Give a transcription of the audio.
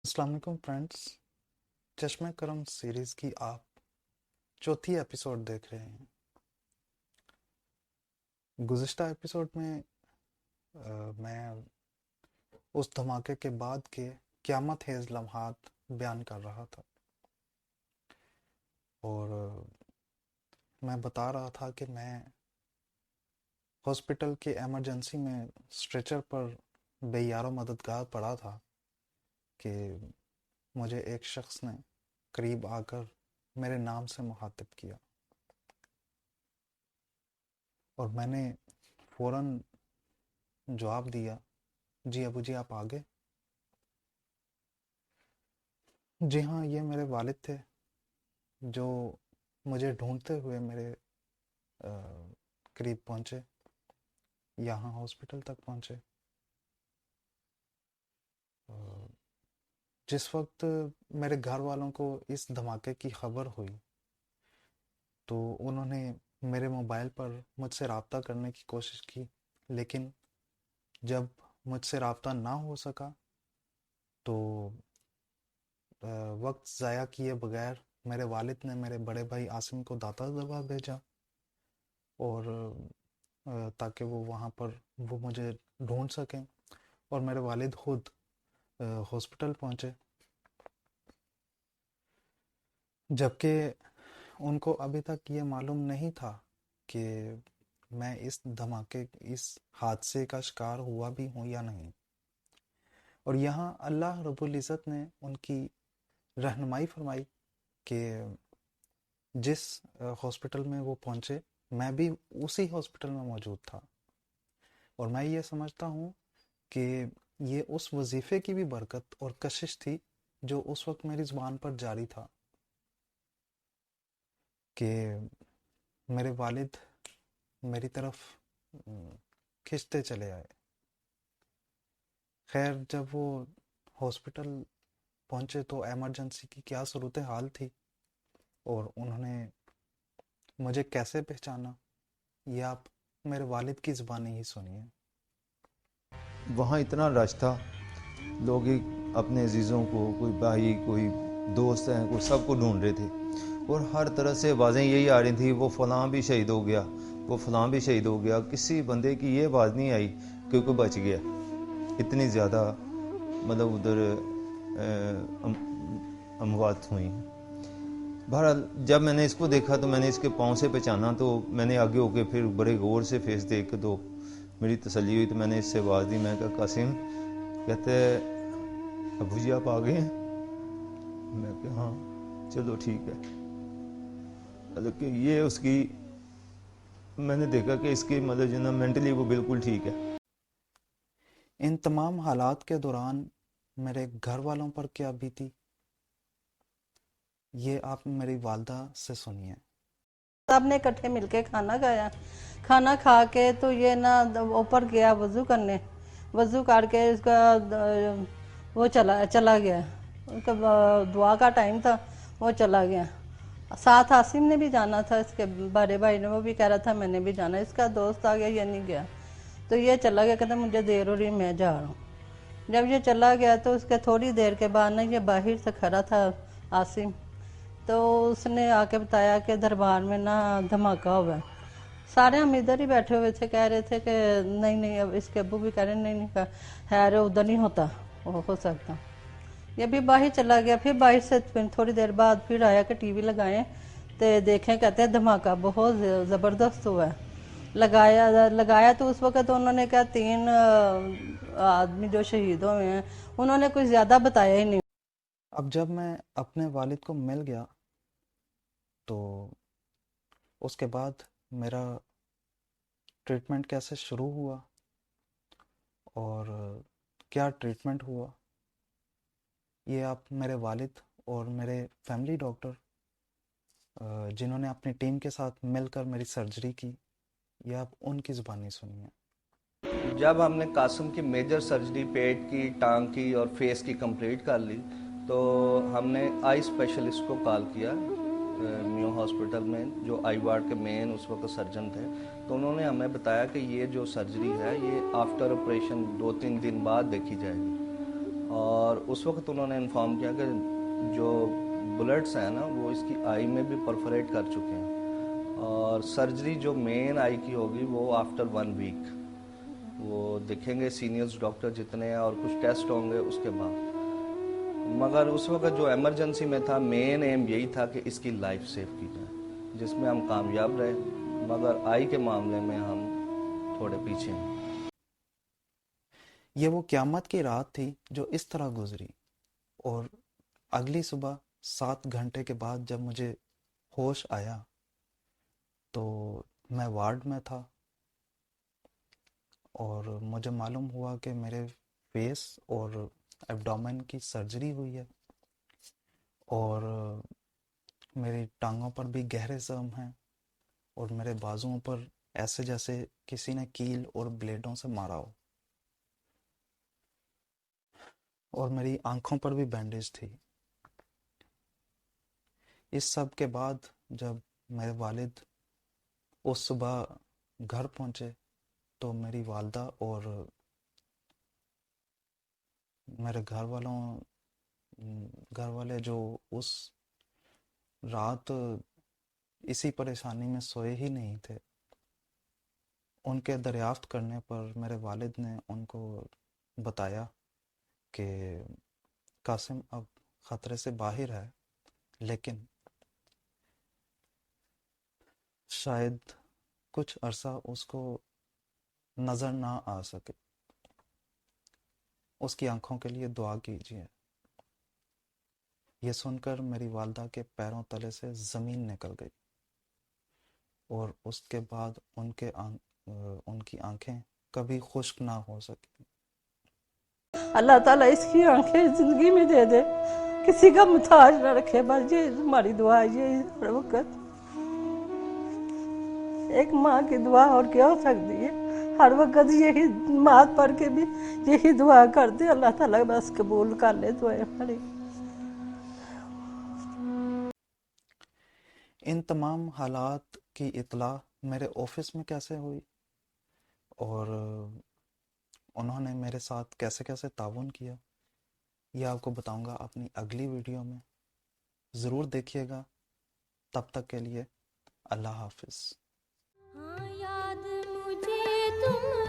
السلام علیکم فرینڈس، چشمہ کرم سیریز کی آپ چوتھی ایپیسوڈ دیکھ رہے ہیں۔ گزشتہ ایپیسوڈ میں میں اس دھماکے کے بعد کے قیامت خیز لمحات بیان کر رہا تھا، اور میں بتا رہا تھا کہ میں ہاسپٹل کے ایمرجنسی میں اسٹریچر پر بے یار و مددگار پڑا تھا کہ مجھے ایک شخص نے قریب آ کر میرے نام سے مخاطب کیا، اور میں نے فوراً جواب دیا، جی ابو جی آپ آگے؟ جی ہاں، یہ میرے والد تھے جو مجھے ڈھونڈتے ہوئے میرے قریب پہنچے، یہاں ہاسپٹل تک پہنچے۔ جس وقت میرے گھر والوں کو اس دھماکے کی خبر ہوئی تو انہوں نے میرے موبائل پر مجھ سے رابطہ کرنے کی کوشش کی، لیکن جب مجھ سے رابطہ نہ ہو سکا تو وقت ضائع کیے بغیر میرے والد نے میرے بڑے بھائی عاصم کو داتا دبا بھیجا، اور تاکہ وہ وہاں پر وہ مجھے ڈھونڈ سکیں، اور میرے والد خود ہاسپٹل پہنچے، جبکہ ان کو ابھی تک یہ معلوم نہیں تھا کہ میں اس دھماکے اس حادثے کا شکار ہوا بھی ہوں یا نہیں۔ اور یہاں اللہ رب العزت نے ان کی رہنمائی فرمائی کہ جس ہاسپٹل میں وہ پہنچے میں بھی اسی ہاسپٹل میں موجود تھا، اور میں یہ سمجھتا ہوں کہ یہ اس وظیفے کی بھی برکت اور کشش تھی جو اس وقت میری زبان پر جاری تھا کہ میرے والد میری طرف کھنچتے چلے آئے۔ خیر، جب وہ ہاسپٹل پہنچے تو ایمرجنسی کی کیا صورتحال تھی اور انہوں نے مجھے کیسے پہچانا، یہ آپ میرے والد کی زبانی ہی سنیے۔ وہاں اتنا رش تھا، لوگ اپنے عزیزوں کو، کوئی بھائی کوئی دوست ہیں، کوئی سب کو ڈھونڈ رہے تھے، اور ہر طرح سے آوازیں یہی آ رہی تھیں وہ فلاں بھی شہید ہو گیا، وہ فلاں بھی شہید ہو گیا۔ کسی بندے کی یہ آواز نہیں آئی کہ کوئی بچ گیا۔ اتنی زیادہ مطلب ادھر اموات ہوئی ہیں۔ بہرحال جب میں نے اس کو دیکھا تو میں نے اس کے پاؤں سے پہچانا، تو میں نے آگے ہو کے پھر بڑے غور سے فیس دیکھ کے تو میری تسلی ہوئی، تو میں نے اس سے آواز دی، میں کہا قاسم، کہتے ابو جی آپ آ گئے ہیں؟ میں کہا ہاں چلو ٹھیک ہے۔ مطلب کہ یہ اس کی میں نے دیکھا کہ اس کی مطلب جو نا مینٹلی وہ بالکل ٹھیک ہے۔ ان تمام حالات کے دوران میرے گھر والوں پر کیا بیتی، یہ آپ میری والدہ سے سنیے۔ سب نے اکٹھے مل کے کھانا کھایا، کھانا کھا کے تو یہ نا اوپر گیا وضو کرنے، وضو کر کے اس کا وہ چلا گیا، ان کا دعا کا ٹائم تھا، وہ چلا گیا۔ ساتھ عاصم نے بھی جانا تھا، اس کے بڑے بھائی نے، وہ بھی کہہ رہا تھا میں نے بھی جانا، اس کا دوست آ گیا، یہ نہیں گیا، تو یہ چلا گیا، کہتا مجھے دیر ہو رہی میں جا رہا ہوں۔ جب یہ چلا گیا تو اس کے تھوڑی دیر کے بعد نا یہ باہر سے کھڑا تھا عاصم، تو اس نے آ کے بتایا کہ دربار میں نا دھماکہ ہوا ہے۔ سارے ہم ادھر ہی بیٹھے ہوئے تھے، کہہ رہے تھے کہ نہیں اب اس کے ابو بھی کہہ رہے نہیں خیر ادھر نہیں ہوتا، وہ ہو سکتا۔ یہ بھی باہر چلا گیا، پھر باہر سے تھوڑی دیر بعد پھر آیا کہ ٹی وی لگائیں تو دیکھیں، کہتے ہیں دھماکہ بہت زبردست ہوا ہے۔ لگایا تو اس وقت انہوں نے کہا 3 آدمی جو شہید ہوئے ہیں، انہوں نے کچھ زیادہ بتایا ہی نہیں۔ اب جب میں اپنے والد کو مل گیا تو اس کے بعد میرا ٹریٹمنٹ کیسے شروع ہوا اور کیا ٹریٹمنٹ ہوا، یہ آپ میرے والد اور میرے فیملی ڈاکٹر جنہوں نے اپنی ٹیم کے ساتھ مل کر میری سرجری کی، یہ آپ ان کی زبانی سنیے۔ جب ہم نے قاسم کی میجر سرجری پیٹ کی، ٹانگ کی اور فیس کی کمپلیٹ کر لی تو ہم نے آئی اسپیشلسٹ کو کال کیا میو ہاسپٹل میں، جو آئی وارڈ کے مین اس وقت سرجن تھے، تو انہوں نے ہمیں بتایا کہ یہ جو سرجری ہے یہ آفٹر آپریشن 2-3 دن بعد دیکھی جائے گی۔ اور اس وقت انہوں نے انفارم کیا کہ جو بلٹس ہیں نا وہ اس کی آئی میں بھی پرفوریٹ کر چکے ہیں، اور سرجری جو مین آئی کی ہوگی وہ آفٹر 1 ویک وہ دیکھیں گے سینئرز ڈاکٹر جتنے ہیں، اور کچھ ٹیسٹ ہوں گے اس کے بعد. مگر اس وقت جو ایمرجنسی میں تھا، مین ایم یہی تھا کہ اس کی لائف سیو کی جائے، جس میں ہم کامیاب رہے، مگر آئی کے معاملے میں ہم تھوڑے پیچھے ہیں. یہ وہ قیامت کی رات تھی جو اس طرح گزری، اور اگلی صبح 7 گھنٹے کے بعد جب مجھے ہوش آیا تو میں وارڈ میں تھا، اور مجھے معلوم ہوا کہ میرے فیس اور ایبڈومن کی سرجری ہوئی ہے، اور میری ٹانگوں پر بھی گہرے زخم ہیں، اور میرے بازوؤں پر ایسے جیسے کسی نے کیل اور بلیڈوں سے مارا ہو، اور میری آنکھوں پر بھی بینڈیج تھی. اس سب کے بعد جب میرے والد اس صبح گھر پہنچے تو میری والدہ اور میرے گھر والے جو اس رات اسی پریشانی میں سوئے ہی نہیں تھے، ان کے دریافت کرنے پر میرے والد نے ان کو بتایا کہ قاسم اب خطرے سے باہر ہے، لیکن شاید کچھ عرصہ اس کو نظر نہ آ سکے، اس کی آنکھوں کے لیے دعا کیجیے. یہ سن کر میری والدہ کے پیروں تلے سے زمین نکل گئی، اور اس کے بعد ان کی آنکھیں کبھی خشک نہ ہو سکی. اللہ تعالیٰ اس کی آنکھیں زندگی میں دے دے، کسی کا محتاج نہ رکھے، بس یہ ہماری دعا ہے. یہ ہر وقت ایک ماں کی دعا اور کیا ہو سکتی ہے، ہر وقت یہی مات پڑھ کے بھی یہی دعا کرتے، اللہ تعالیٰ بس قبول کر لے دعائیں ہماری. ان تمام حالات کی اطلاع میرے آفس میں کیسے ہوئی، اور انہوں نے میرے ساتھ کیسے کیسے تعاون کیا، یہ آپ کو بتاؤں گا اپنی اگلی ویڈیو میں. ضرور دیکھیے گا. تب تک کے لیے اللہ حافظ. ہاں یاد مجھے تم